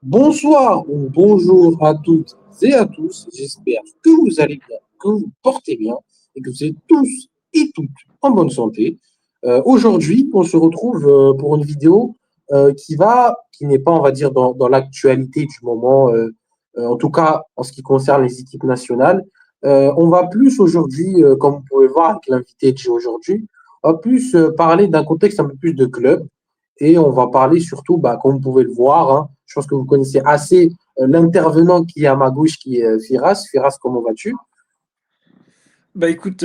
Bonsoir ou bonjour à toutes et à tous. J'espère que vous allez bien, que vous vous portez bien et que vous êtes tous et toutes en bonne santé. Aujourd'hui, on se retrouve pour une vidéo qui n'est pas, on va dire, dans l'actualité du moment, en tout cas en ce qui concerne les équipes nationales. On va plus aujourd'hui, comme vous pouvez voir avec l'invité que j'ai aujourd'hui, on va plus parler d'un contexte un peu plus de club. Et on va parler surtout, bah, comme vous pouvez le voir, hein, je pense que vous connaissez assez l'intervenant qui est à ma gauche, qui est Firas. Firas, comment vas-tu? Bah écoute,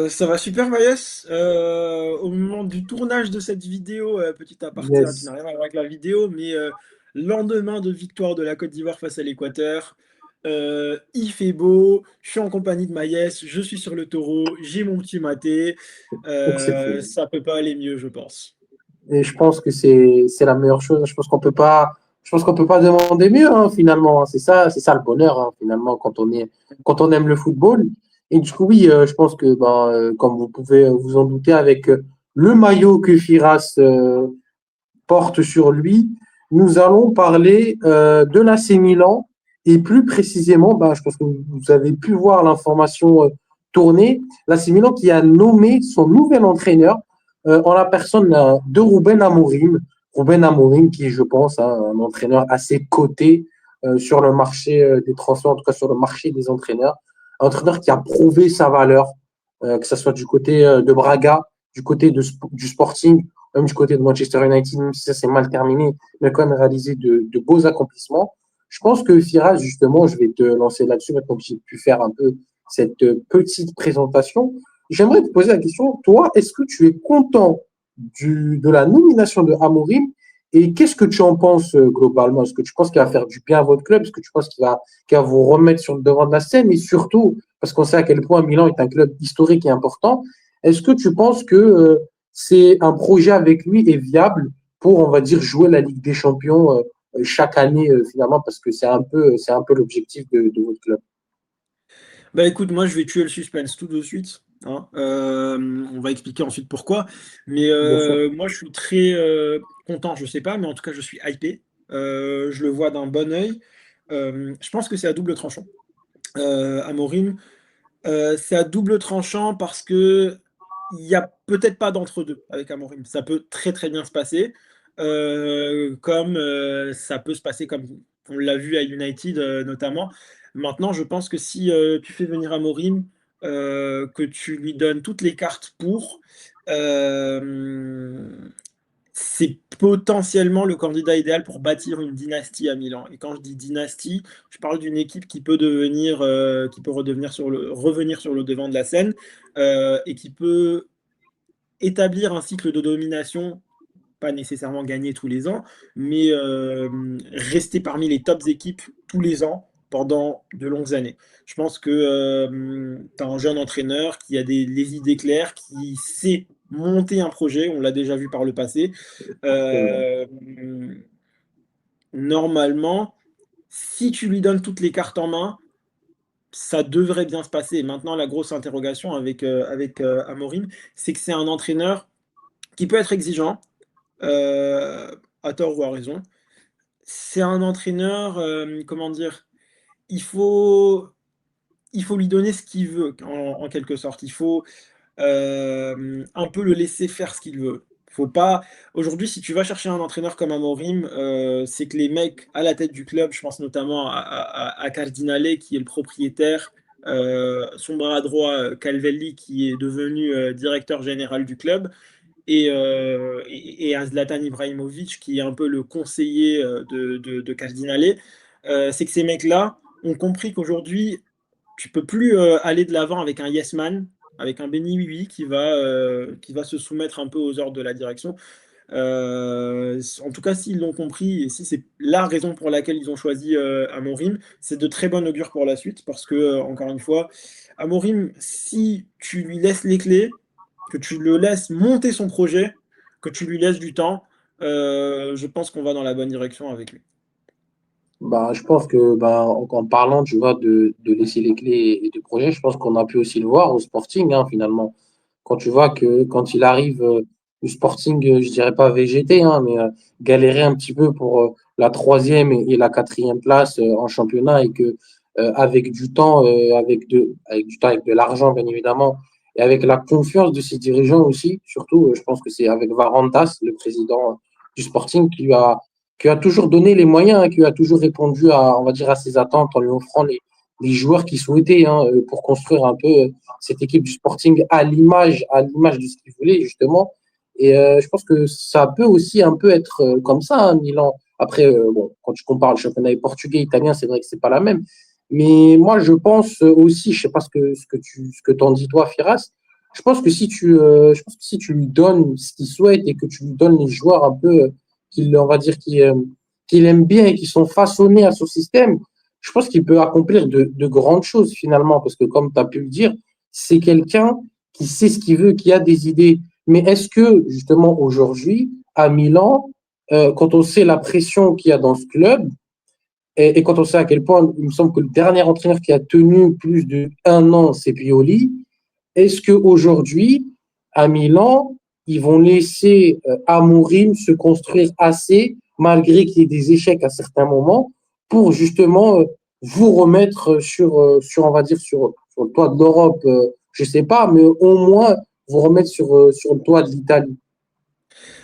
ça va super Maïs. Au moment du tournage de cette vidéo, petit aparté hein, qui n'a Yes. rien à voir avec la vidéo, mais lendemain de victoire de la Côte d'Ivoire face à l'Équateur, il fait beau, je suis en compagnie de Maïs, je suis sur le taureau, j'ai mon petit maté, Exceptionnel. ça peut pas aller mieux, je pense. Et je pense que c'est la meilleure chose. Je pense qu'on peut pas demander mieux, hein, finalement, hein. C'est ça le bonheur, hein, finalement, quand on aime le football. Et du coup, oui, je pense que, ben, comme vous pouvez vous en douter, avec le maillot que Firas porte sur lui, nous allons parler de l'AC Milan et plus précisément, ben, je pense que vous avez pu voir l'information tourner, l'AC Milan qui a nommé son nouvel entraîneur en la personne de Ruben Amorim. Ruben Amorim qui est, je pense, hein, un entraîneur assez coté sur le marché des transferts, en tout cas sur le marché des entraîneurs. Un entraîneur qui a prouvé sa valeur, que ce soit du côté de Braga, du côté du Sporting, même du côté de Manchester United, même si ça s'est mal terminé, mais quand même réalisé de beaux accomplissements. Je pense que Firas, justement, je vais te lancer là-dessus maintenant que j'ai pu faire un peu cette petite présentation. J'aimerais te poser la question, toi, est-ce que tu es content de la nomination de Amorim et qu'est-ce que tu en penses globalement? Est-ce que tu penses qu'il va faire du bien à votre club? Est-ce que tu penses qu'il va vous remettre sur le devant de la scène? Et surtout, parce qu'on sait à quel point Milan est un club historique et important, est-ce que tu penses que c'est un projet avec lui est viable pour, on va dire, jouer la Ligue des Champions chaque année finalement, parce que c'est un peu l'objectif de votre club. Bah écoute, moi je vais tuer le suspense tout de suite, hein. On va expliquer ensuite pourquoi. Mais Bien sûr. moi je suis très content, je sais pas, mais en tout cas je suis hypé. Je le vois d'un bon œil. Je pense que c'est à double tranchant. Amorim, c'est à double tranchant parce que il y a peut-être pas d'entre-deux avec Amorim. Ça peut très très bien se passer, comme ça peut se passer comme on l'a vu à United notamment. Maintenant, je pense que si tu fais venir Amorim, que tu lui donnes toutes les cartes pour, euh, c'est potentiellement le candidat idéal pour bâtir une dynastie à Milan. Et quand je dis dynastie, je parle d'une équipe qui peut devenir, qui peut revenir sur le devant de la scène et qui peut établir un cycle de domination, pas nécessairement gagner tous les ans, mais rester parmi les tops équipes tous les ans pendant de longues années. Je pense que tu as un jeune entraîneur qui a les idées claires, qui sait monter un projet, on l'a déjà vu par le passé. Absolument. Euh, Normalement, si tu lui donnes toutes les cartes en main, ça devrait bien se passer. Maintenant, la grosse interrogation avec Amorim, c'est que c'est un entraîneur qui peut être exigeant, à tort ou à raison. C'est un entraîneur, comment dire, il faut, il faut lui donner ce qu'il veut, en quelque sorte. Il faut un peu le laisser faire ce qu'il veut. Faut pas. Aujourd'hui, si tu vas chercher un entraîneur comme Amorim, c'est que les mecs à la tête du club, je pense notamment à Cardinale, qui est le propriétaire, son bras droit, Calvelli, qui est devenu directeur général du club, et à Zlatan Ibrahimovic, qui est un peu le conseiller de Cardinale, c'est que ces mecs-là ont compris qu'aujourd'hui, tu peux plus aller de l'avant avec un yes man, avec un Béni Oui qui va se soumettre un peu aux ordres de la direction. En tout cas, s'ils l'ont compris et si c'est la raison pour laquelle ils ont choisi Amorim, c'est de très bon augure pour la suite parce que, encore une fois, Amorim, si tu lui laisses les clés, que tu le laisses monter son projet, que tu lui laisses du temps, je pense qu'on va dans la bonne direction avec lui. Bah, je pense que bah, en parlant, tu vois, de laisser les clés et de projet, je pense qu'on a pu aussi le voir au Sporting, hein, finalement. Quand tu vois que quand il arrive, le Sporting, je dirais pas VGT, hein, mais galérer un petit peu la troisième et la quatrième place en championnat et que avec du temps, avec de l'argent, bien évidemment, et avec la confiance de ses dirigeants aussi, surtout, je pense que c'est avec Varandas, le président du Sporting, qui a toujours donné les moyens, hein, qui a toujours répondu à, on va dire, à ses attentes en lui offrant les joueurs qu'il souhaitait hein, pour construire un peu cette équipe du Sporting à l'image de ce qu'il voulait, justement. Et je pense que ça peut aussi un peu être comme ça, hein, Milan. Après, bon, quand tu compares le championnat portugais, italien, c'est vrai que c'est pas la même. Mais moi, je pense aussi, je sais pas ce que t'en dis toi, Firas. Je pense que si tu lui donnes ce qu'il souhaite et que tu lui donnes les joueurs un peu on va dire, qu'il aime bien et qui sont façonnés à son système, je pense qu'il peut accomplir de grandes choses finalement, parce que comme tu as pu le dire, c'est quelqu'un qui sait ce qu'il veut, qui a des idées. Mais est-ce que justement aujourd'hui, à Milan, quand on sait la pression qu'il y a dans ce club, et quand on sait à quel point, il me semble que le dernier entraîneur qui a tenu plus d'1 an, c'est Pioli, est-ce qu'aujourd'hui, à Milan, ils vont laisser Amorim se construire assez, malgré qu'il y ait des échecs à certains moments, pour justement vous remettre on va dire, sur le toit de l'Europe, je ne sais pas, mais au moins vous remettre sur le toit de l'Italie.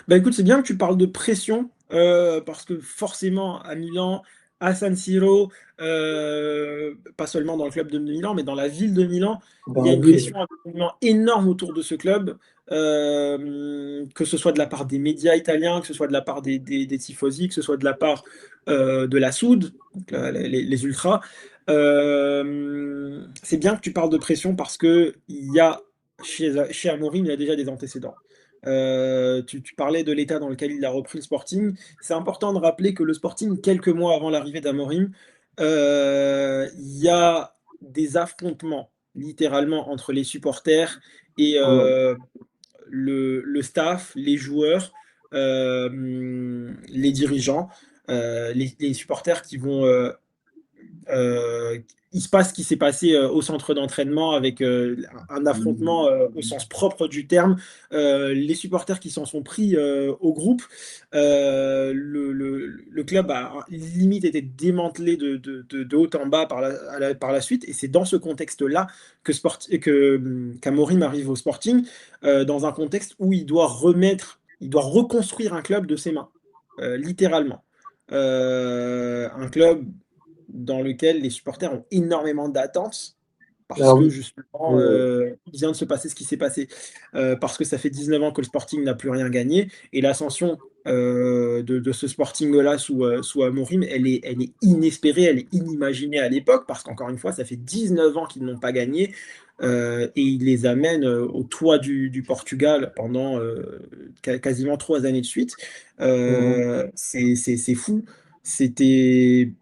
Bah écoute, c'est bien que tu parles de pression, parce que forcément à Milan, à San Siro, pas seulement dans le club de Milan, mais dans la ville de Milan, il Dans y a la une ville. pression absolument énorme autour de ce club, que ce soit de la part des médias italiens, que ce soit de la part des tifosi, que ce soit de la part de la Soud, donc les ultras. C'est bien que tu parles de pression parce que il y a chez Amorim, il y a déjà des antécédents. Tu parlais de l'état dans lequel il a repris le Sporting. C'est important de rappeler que le Sporting, quelques mois avant l'arrivée d'Amorim, il y a des affrontements littéralement entre les supporters et le staff, les joueurs, les dirigeants, les supporters qui vont il se passe ce qui s'est passé au centre d'entraînement avec un affrontement au sens propre du terme. Les supporters qui s'en sont pris au groupe. Le club a limite été démantelé de haut en bas par la suite. Et c'est dans ce contexte-là qu'Amorim arrive au Sporting, dans un contexte où il doit reconstruire un club de ses mains, littéralement. Un club dans lequel les supporters ont énormément d'attentes parce Ah que oui. justement, Euh, il vient de se passer ce qui s'est passé. Parce que ça fait 19 ans que le Sporting n'a plus rien gagné et l'ascension de ce Sporting-là sous Amorim, elle est inespérée, elle est inimaginée à l'époque parce qu'encore une fois, ça fait 19 ans qu'ils n'ont pas gagné et ils les amènent au toit du Portugal pendant quasiment 3 années de suite. mhm. C'est fou. C'était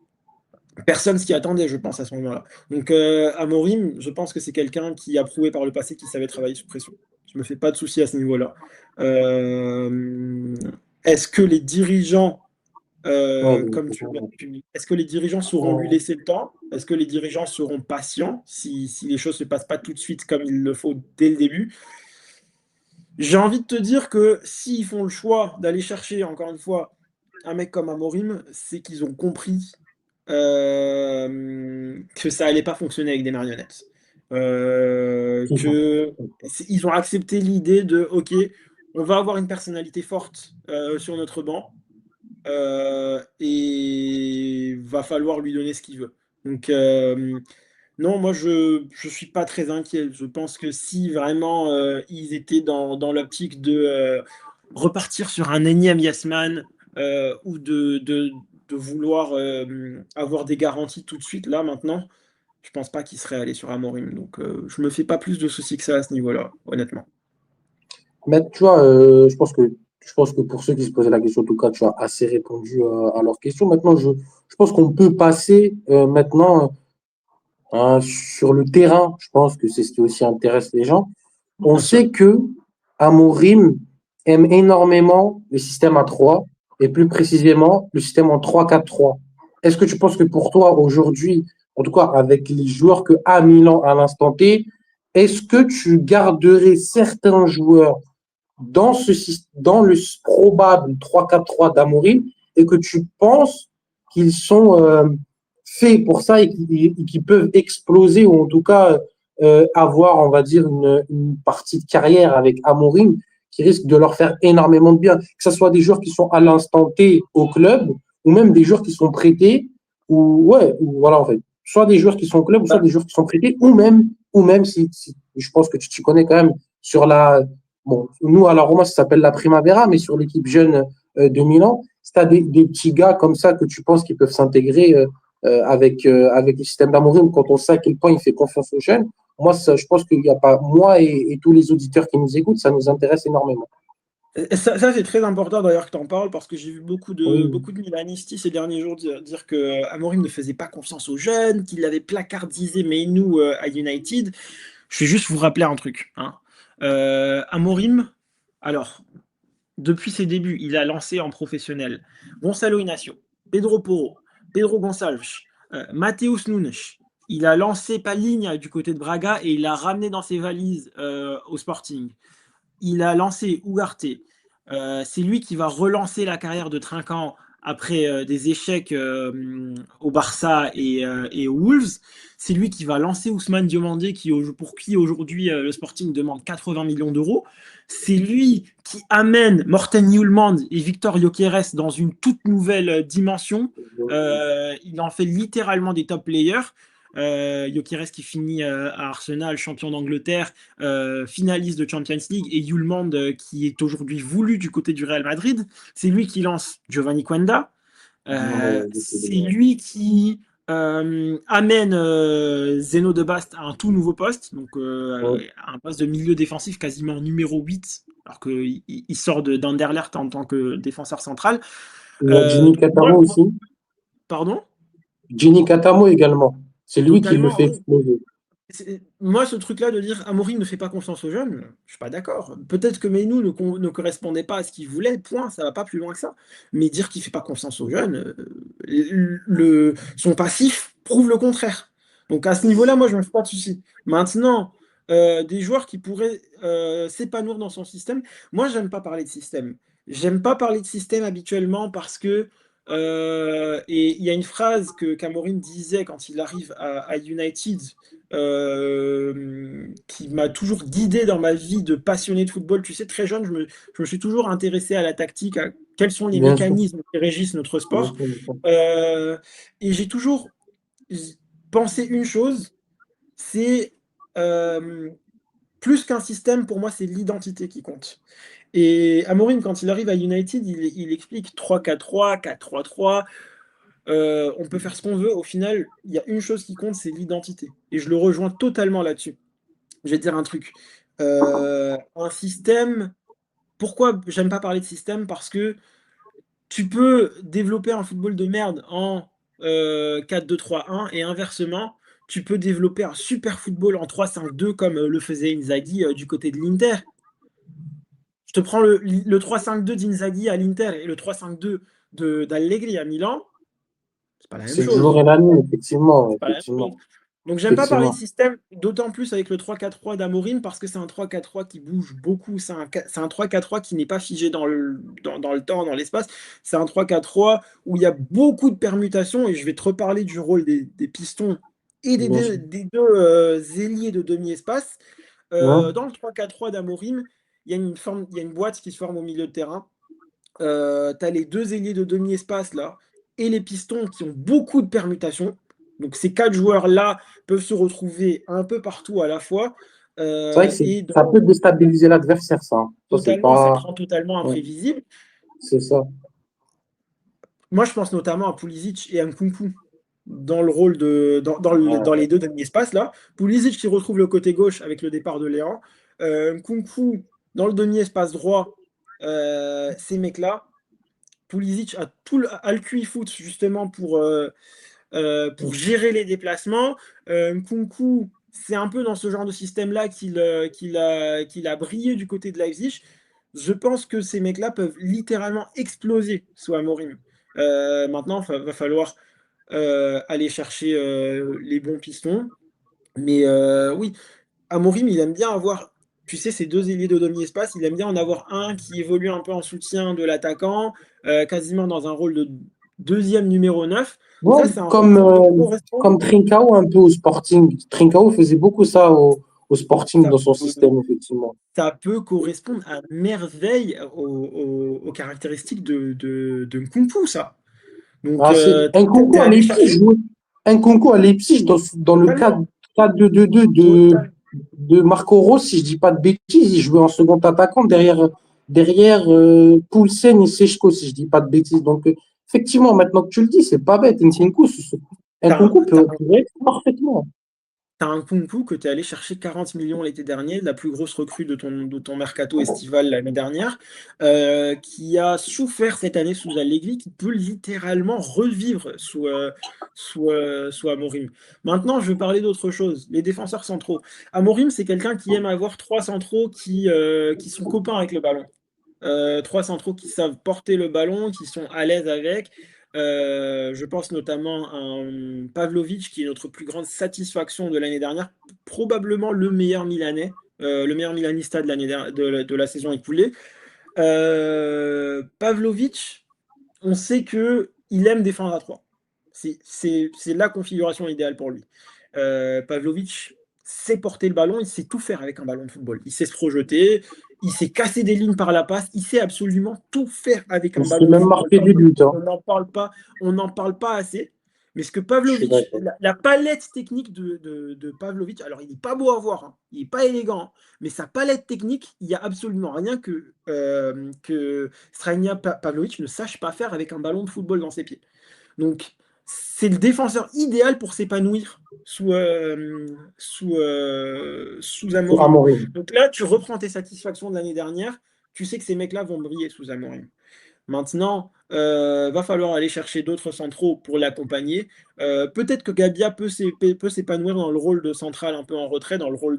personne s'y attendait, je pense, à ce moment-là. Donc, Amorim, je pense que c'est quelqu'un qui a prouvé par le passé qu'il savait travailler sous pression. Je me fais pas de soucis à ce niveau-là. Euh, Est-ce que les dirigeants, Ouais, comme tu l'as pu, est-ce que les dirigeants sauront lui laisser le temps? Est-ce que les dirigeants seront patients si les choses ne se passent pas tout de suite comme il le faut dès le début? J'ai envie de te dire que s'ils font le choix d'aller chercher, encore une fois, un mec comme Amorim, c'est qu'ils ont compris que ça allait pas fonctionner avec des marionnettes. Ils ont accepté l'idée de, OK, on va avoir une personnalité forte sur notre banc et va falloir lui donner ce qu'il veut. Donc, non, moi, je suis pas très inquiet. Je pense que si vraiment ils étaient dans l'optique de repartir sur un énième Yes Man ou de vouloir avoir des garanties tout de suite, là, maintenant, je pense pas qu'ils seraient allés sur Amorim. Donc, je me fais pas plus de soucis que ça à ce niveau-là, honnêtement. Mais tu vois, je pense que pour ceux qui se posaient la question, en tout cas, tu as assez répondu à leurs questions. Maintenant, je pense qu'on peut passer maintenant sur le terrain. Je pense que c'est ce qui aussi intéresse les gens. On Bien sûr. sait que Amorim aime énormément le système à 3 et plus précisément le système en 3-4-3. Est-ce que tu penses que pour toi, aujourd'hui, en tout cas avec les joueurs que a Milan à l'instant T, est-ce que tu garderais certains joueurs dans le probable 3-4-3 d'Amorim et que tu penses qu'ils sont faits pour ça et qui peuvent exploser ou en tout cas avoir, on va dire, une partie de carrière avec Amorim qui risque de leur faire énormément de bien. Que ce soit des joueurs qui sont à l'instant T au club ou même des joueurs qui sont prêtés ou voilà, en fait. Soit des joueurs qui sont au club, ou soit des joueurs qui sont prêtés, ou même si je pense que tu t'y connais quand même sur bon, nous, à la Roma, ça s'appelle la Primavera, mais sur l'équipe jeune de Milan, si tu as des petits gars comme ça que tu penses qu'ils peuvent s'intégrer avec le système d'Amorim, quand on sait à quel point il fait confiance aux jeunes, moi, je pense qu'il n'y a pas, moi et tous les auditeurs qui nous écoutent, ça nous intéresse énormément. Ça c'est très important d'ailleurs que tu en parles parce que j'ai vu Oui. beaucoup de Milanisti ces derniers jours dire que Amorim ne faisait pas confiance aux jeunes, qu'il l'avait placardisé mais nous à United. Je vais juste vous rappeler un truc. Hein. Amorim, alors, depuis ses débuts, il a lancé en professionnel Gonçalo Inacio, Pedro Porro, Pedro Gonçalves, Mateus Nunes. Il a lancé Palinha du côté de Braga et il l'a ramené dans ses valises au Sporting. Il a lancé Ugarte. C'est lui qui va relancer la carrière de Trinquant après des échecs au Barça et aux Wolves. C'est lui qui va lancer Ousmane Diomandé, pour qui aujourd'hui le Sporting demande 80 millions d'euros. C'est lui qui amène Morten Hjulmand et Victor Gyökeres dans une toute nouvelle dimension. Il en fait littéralement des top players. Gyökeres qui finit à Arsenal, champion d'Angleterre, finaliste de Champions League, et Hjulmand qui est aujourd'hui voulu du côté du Real Madrid. C'est lui qui lance Giovanni Quenda. C'est lui qui amène Zeno de Bast à un tout nouveau poste, donc un poste de milieu défensif quasiment numéro 8, alors qu'il sort d'Anderlecht en tant que défenseur central. Il y a Gini Catamo aussi. Pardon? Gini Catamo également. C'est lui qui le Totalement, fait oui. exploser. Moi, ce truc-là de dire Amorim ne fait pas confiance aux jeunes, je suis pas d'accord. Peut-être que Meinou ne correspondait pas à ce qu'il voulait, point, ça va pas plus loin que ça. Mais dire qu'il fait pas confiance aux jeunes, son passif prouve le contraire. Donc à ce niveau-là, moi, je me fais pas de soucis. Maintenant, des joueurs qui pourraient s'épanouir dans son système, moi, j'aime pas parler de système. J'aime pas parler de système habituellement parce que et il y a une phrase que Cameroun disait quand il arrive à United qui m'a toujours guidé dans ma vie de passionné de football. Tu sais, très jeune, je me suis toujours intéressé à la tactique, à quels sont les Bien sûr. mécanismes qui régissent notre Bien sport. sûr, bien sûr. Et j'ai toujours pensé une chose, c'est plus qu'un système, pour moi, c'est l'identité qui compte. Et Amorim, quand il arrive à United, il explique 3-4-3, 4-3-3. On peut faire ce qu'on veut. Au final, il y a une chose qui compte, c'est l'identité. Et je le rejoins totalement là-dessus. Je vais te dire un truc. Un système. Pourquoi j'aime pas parler de système? Parce que tu peux développer un football de merde en 4-2-3-1 et inversement, tu peux développer un super football en 3-5-2 comme le faisait Inzaghi du côté de l'Inter. Je te prends le 3-5-2 d'Inzaghi à l'Inter et le 3-5-2 d'Allegri à Milan, c'est pas la même C'est le jour chose. et la nuit, effectivement. C'est pas la même chose. Effectivement. Donc j'aime pas parler de Effectivement. système, d'autant plus avec le 3-4-3 d'Amorim, parce que c'est un 3-4-3 qui bouge beaucoup. C'est un 3-4-3 qui n'est pas figé dans le temps, dans l'espace. C'est un 3-4-3 où il y a beaucoup de permutations, et je vais te reparler du rôle des pistons et Bien sûr. des deux ailiers de demi-espace. Ouais. Dans le 3-4-3 d'Amorim, il y a une boîte qui se forme au milieu de terrain. Tu as les deux ailiers de demi-espace là et les pistons qui ont beaucoup de permutations. Donc ces quatre joueurs-là peuvent se retrouver un peu partout à la fois. C'est vrai que Et ça peut déstabiliser l'adversaire, ça. Ça, c'est totalement, ça te pas. rend totalement Ouais, imprévisible. c'est ça. Moi, je pense notamment à Pulisic et à Nkunku dans le rôle dans les Ouais. deux demi-espaces là. Pulisic qui retrouve le côté gauche avec le départ de Léand. Nkunku dans le demi-espace droit. Ces mecs-là, Pulisic a le QI foot justement pour gérer les déplacements. Nkunku, c'est un peu dans ce genre de système-là qu'il a brillé du côté de Leipzig. Je pense que ces mecs-là peuvent littéralement exploser sous Amorim. Maintenant, il va falloir aller chercher les bons pistons. Mais oui, Amorim, il aime bien avoir tu sais, ces deux ailiers de demi-espace, il aime bien en avoir un qui évolue un peu en soutien de l'attaquant, quasiment dans un rôle de deuxième numéro 9. Ouais, Ça, c'est un rôle qui peut correspondre. comme Trincao un peu au Sporting. Trincao faisait beaucoup ça au Sporting Ça dans son peut, système, effectivement. ça peut correspondre à merveille aux caractéristiques de Nkunku, ça. Donc, Ah, c'est un t'es concours à allé Leipzig, chercher un concours à Leipzig dans le cadre totalement, 4-2-2-2 totalement. de Marco Rose, si je dis pas de bêtises. Il jouait en second attaquant derrière Poulsen et Sechko, si je dis pas de bêtises. Donc, effectivement, maintenant que tu le dis, c'est pas bête. Un T'as un, concours t'as pourrait être parfaitement. T'as un Nkunku que tu es allé chercher 40 millions l'été dernier, la plus grosse recrue de ton mercato estival l'année dernière, qui a souffert cette année sous Allegri, qui peut littéralement revivre sous Amorim. Maintenant, je veux parler d'autre chose, les défenseurs centraux. Amorim, c'est quelqu'un qui aime avoir trois centraux qui sont copains avec le ballon. Trois centraux qui savent porter le ballon, qui sont à l'aise avec. Je pense notamment à Pavlovic, qui est notre plus grande satisfaction de l'année dernière, probablement le meilleur Milanais, le meilleur Milanista de la saison écoulée. Pavlovic, on sait qu'il aime défendre à 3. C'est la configuration idéale pour lui. Pavlovic sait porter le ballon, il sait tout faire avec un ballon de football. Il sait se projeter, il sait casser des lignes par la passe, il sait absolument tout faire avec Il un s'est ballon de même football. marqué des buts, hein. On n'en parle pas assez. Mais ce que Je suis Pavlovic, d'accord. la palette technique de Pavlovic, alors il n'est pas beau à voir, hein, il n'est pas élégant, hein, mais sa palette technique, il n'y a absolument rien que Strania Pavlovic ne sache pas faire avec un ballon de football dans ses pieds. Donc, c'est le défenseur idéal pour s'épanouir sous Amorim. Amorim. Donc là, tu reprends tes satisfactions de l'année dernière, tu sais que ces mecs-là vont briller sous Amorim. Maintenant, va falloir aller chercher d'autres centraux pour l'accompagner. Peut-être que Gabia peut s'épanouir dans le rôle de central un peu en retrait, dans le rôle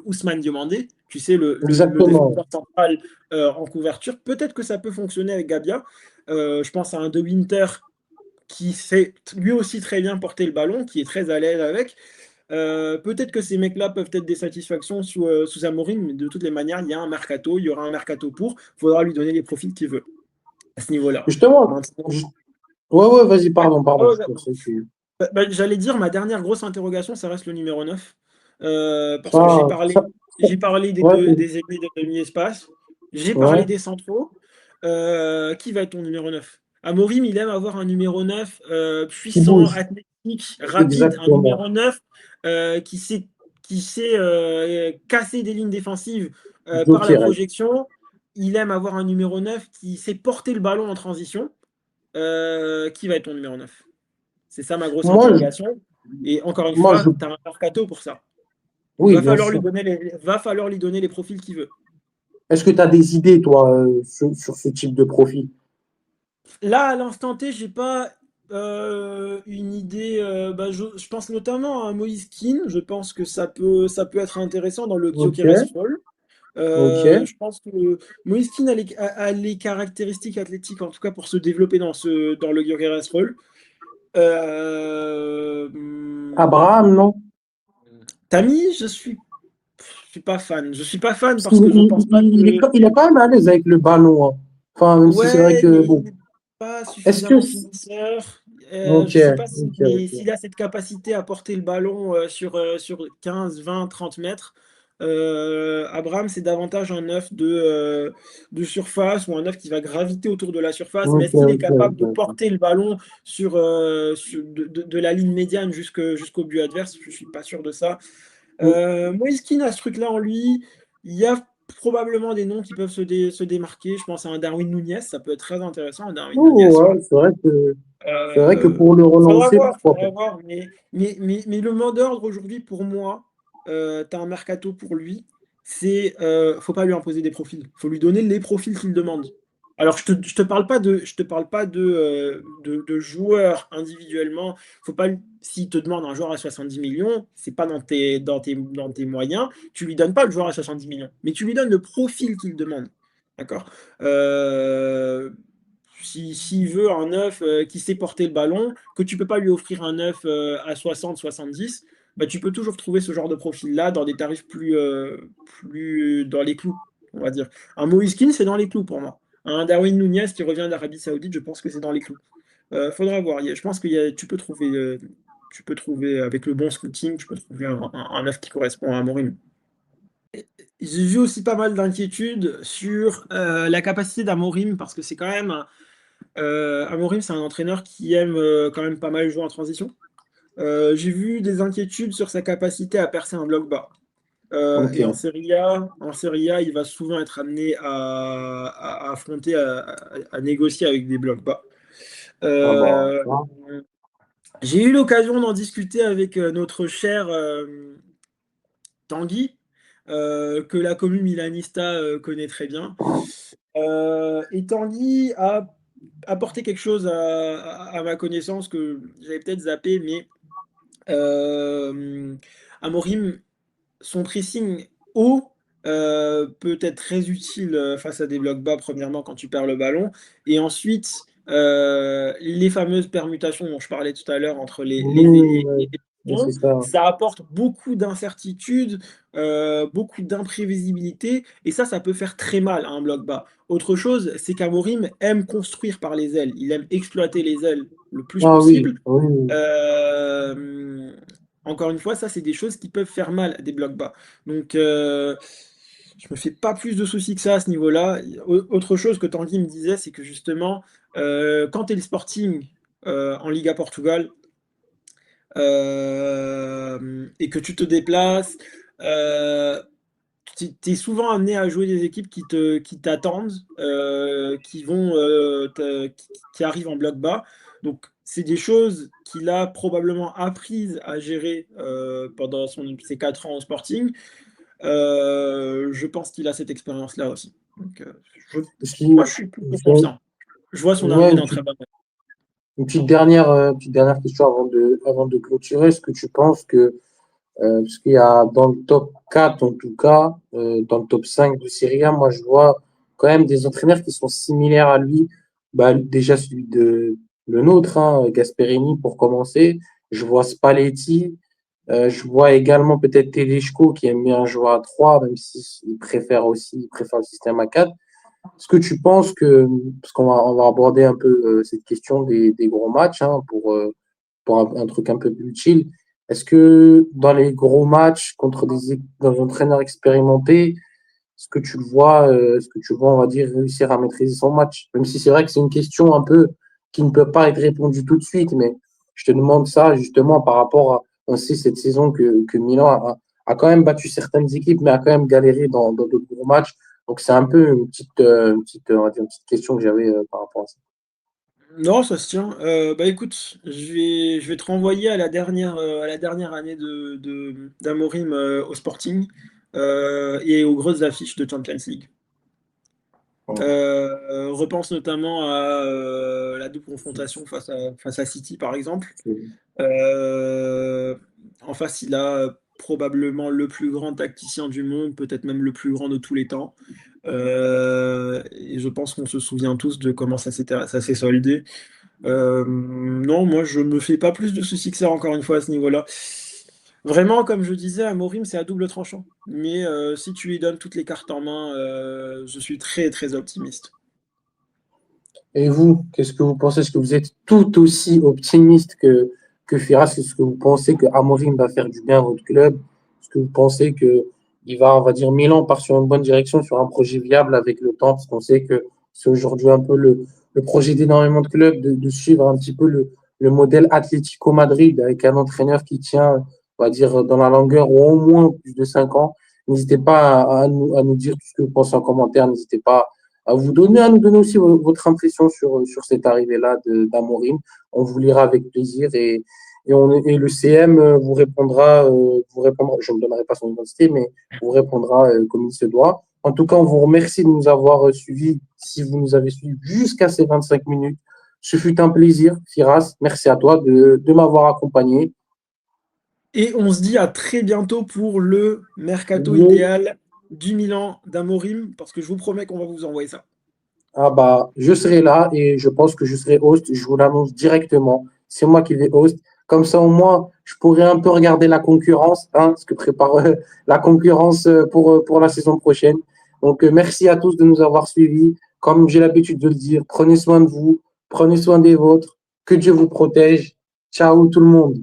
Ousmane Diomandé, tu sais, le Exactement. défenseur central en couverture. Peut-être que ça peut fonctionner avec Gabia. Je pense à un De Winter qui sait lui aussi très bien porter le ballon, qui est très à l'aise avec. Peut-être que ces mecs-là peuvent être des satisfactions sous Amorim, mais de toutes les manières, il y a un mercato, il y aura un mercato il faudra lui donner les profils qu'il veut à ce niveau-là. Justement, Maintenant, ouais, ouais, vas-y, ouais, pardon. ouais, Je pensais que j'allais dire, ma dernière grosse interrogation, ça reste le numéro 9. Parce que j'ai ça, parlé, ça, j'ai parlé ouais, des ailiers de demi-espace, j'ai parlé ouais, des centraux. Qui va être ton numéro 9? Amorim, il aime avoir un numéro 9 qui puissant, bouge. athlétique, rapide, un Exactement. numéro 9 qui sait casser des lignes défensives par la Joker. projection. Il aime avoir un numéro 9 qui sait porter le ballon en transition. Qui va être ton numéro 9? C'est ça ma grosse Moi, je, interrogation. Et encore une moi, je, fois, tu as un mercato pour ça. oui, bien sûr. Va falloir lui donner les profils qu'il veut. Est-ce que tu as des idées, toi, sur ce type de profil? Là, à l'instant T, j'ai pas une idée. Je pense notamment à Moïse Kean. Je pense que ça peut être intéressant dans le Ok, Gyökeres rôle. ok. Je pense que Moïse Kean a les caractéristiques athlétiques, en tout cas pour se développer dans le Gyökeres rôle. Euh, Abraham, non? Tammy, je suis pas fan. Je suis pas fan Parce qu'il parce que je pense pas que. il est quand même à l'aise avec le ballon, hein. Enfin, même si c'est vrai Ouais, que, mais il bon. n'est pas Est-ce que. suffisamment finisseur. Ok, Je sais pas ok. s'il a cette capacité à porter le ballon sur 15, 20, 30 mètres. Abraham, c'est davantage un œuf de surface ou un œuf qui va graviter autour de la surface. Mais Ok, est-ce qu'il est ok, capable ok, de ok. porter le ballon de la ligne médiane jusqu'au but adverse? Je ne suis pas sûr de ça. Mm. Moïse Kean a ce truc-là en lui. Il y a probablement des noms qui peuvent se démarquer. Je pense à un Darwin Núñez, ça peut être très intéressant, un Darwin Núñez. Oh, ouais, c'est vrai que pour le Faudra relancer, voir, pourquoi pas. faudra voir. Mais le mot d'ordre aujourd'hui, pour moi, tu as un mercato pour lui, faut pas lui imposer des profils. Faut lui donner les profils qu'il demande. Alors, je te parle pas de joueurs individuellement. Faut pas, s'il te demande un joueur à 70 millions, c'est pas dans tes moyens. Tu lui donnes pas le joueur à 70 millions, mais tu lui donnes le profil qu'il demande. D'accord? S'il veut un neuf qui sait porter le ballon, que tu peux pas lui offrir un neuf à 60, 70, bah, tu peux toujours trouver ce genre de profil-là dans des tarifs plus dans les clous, on va dire. Un Moïse Kean, c'est dans les clous pour moi. Un Darwin Nunez qui revient d'Arabie Saoudite, je pense que c'est dans les clous. Faudra voir. Je pense tu peux trouver avec le bon scouting, tu peux trouver un œuf qui correspond à Amorim. J'ai vu aussi pas mal d'inquiétudes sur la capacité d'Amorim, parce que c'est quand même Amorim, c'est un entraîneur qui aime quand même pas mal jouer en transition. J'ai vu des inquiétudes sur sa capacité à percer un bloc bas. Ok. Et en Serie A, il va souvent être amené à affronter, à négocier avec des blocs bas. Ah bah, Euh, j'ai eu l'occasion d'en discuter avec notre cher Tanguy, que la commune milanista connaît très bien. Et Tanguy a apporté quelque chose à ma connaissance que j'avais peut-être zappé, mais Amorim, son pressing haut peut être très utile face à des blocs bas, premièrement quand tu perds le ballon, et ensuite les fameuses permutations dont je parlais tout à l'heure entre les oui, ailiers et les ouais, c'est pivots, ça. ça apporte beaucoup d'incertitudes, beaucoup d'imprévisibilité, et ça peut faire très mal à un bloc bas. Autre chose, c'est qu'Amorim aime construire par les ailes, il aime exploiter les ailes le plus Ah oui, possible. oui, oui. Euh, Encore une fois, ça, c'est des choses qui peuvent faire mal à des blocs bas. Donc, je me fais pas plus de soucis que ça à ce niveau-là. Autre chose que Tanguy me disait, c'est que justement, quand tu es le Sporting en Liga Portugal et que tu te déplaces, euh, tu es souvent amené à jouer des équipes qui t'attendent, qui arrivent en bloc bas. Donc, c'est des choses qu'il a probablement apprises à gérer pendant ses 4 ans au Sporting. Je pense qu'il a cette expérience-là aussi. Donc, Parce qu'il- moi, je suis plutôt j'ai- confiant. Je vois son ouais, arrivée d'un très bon match. Une petite dernière question avant de clôturer. Est-ce que tu penses que, parce qu'il y a dans le top 4 en tout cas, dans le top 5 de Serie A, moi je vois quand même des entraîneurs qui sont similaires à lui. Bah, déjà celui de le nôtre, hein, Gasperini pour commencer. Je vois Spalletti. Je vois également peut-être Tedesco qui aime bien jouer à 3, même s'il préfère le système à 4. Est-ce que tu penses que, parce qu'on va aborder un peu cette question des gros matchs, hein, pour un truc un peu plus chill, est-ce que dans les gros matchs contre des entraîneurs expérimentés, est-ce que tu le vois, on va dire, réussir à maîtriser son match? Même si c'est vrai que c'est une question un peu qui ne peut pas être répondue tout de suite, mais je te demande ça justement par rapport à, on sait cette saison que Milan a quand même battu certaines équipes, mais a quand même galéré dans d'autres gros matchs. Donc c'est un peu on va dire une petite question que j'avais par rapport à ça. Non, ça se tient. Bah écoute, je vais te renvoyer à la dernière année d'Amorim au Sporting et aux grosses affiches de Champions League. Repense notamment à la double confrontation face à City, par exemple. Euh, En face, il a probablement le plus grand tacticien du monde, peut-être même le plus grand de tous les temps. Et je pense qu'on se souvient tous de comment ça s'est soldé. Non, moi, je me fais pas plus de soucis que ça, encore une fois, à ce niveau-là. Vraiment, comme je disais, Amorim, c'est à double tranchant. Mais si tu lui donnes toutes les cartes en main, je suis très, très optimiste. Et vous, qu'est-ce que vous pensez? Est-ce que vous êtes tout aussi optimiste que Firas? Est-ce que vous pensez que Amorim va faire du bien à votre club? Est-ce que vous pensez que on va dire, Milan part sur une bonne direction, sur un projet viable avec le temps? Parce qu'on sait que c'est aujourd'hui un peu le projet d'énormément de clubs de suivre un petit peu le modèle Atlético Madrid avec un entraîneur qui tient, on va dire, dans la longueur ou au moins plus de 5 ans. N'hésitez pas à nous dire tout ce que vous pensez en commentaire. N'hésitez pas à nous donner aussi votre impression sur cette arrivée-là d'Amorim. On vous lira avec plaisir et le CM vous répondra, je ne donnerai pas son identité, mais vous répondra comme il se doit. En tout cas, on vous remercie de nous avoir suivis, si vous nous avez suivis jusqu'à ces 25 minutes. Ce fut un plaisir, Firas. Merci à toi de m'avoir accompagné. Et on se dit à très bientôt pour le mercato idéal du Milan d'Amorim, parce que je vous promets qu'on va vous envoyer ça. Ah bah, je serai là et je pense que je serai host. Je vous l'annonce directement. C'est moi qui vais host. Comme ça, au moins, je pourrais un peu regarder la concurrence, hein, ce que prépare la concurrence pour la saison prochaine. Donc, merci à tous de nous avoir suivis. Comme j'ai l'habitude de le dire, prenez soin de vous, prenez soin des vôtres, que Dieu vous protège. Ciao tout le monde.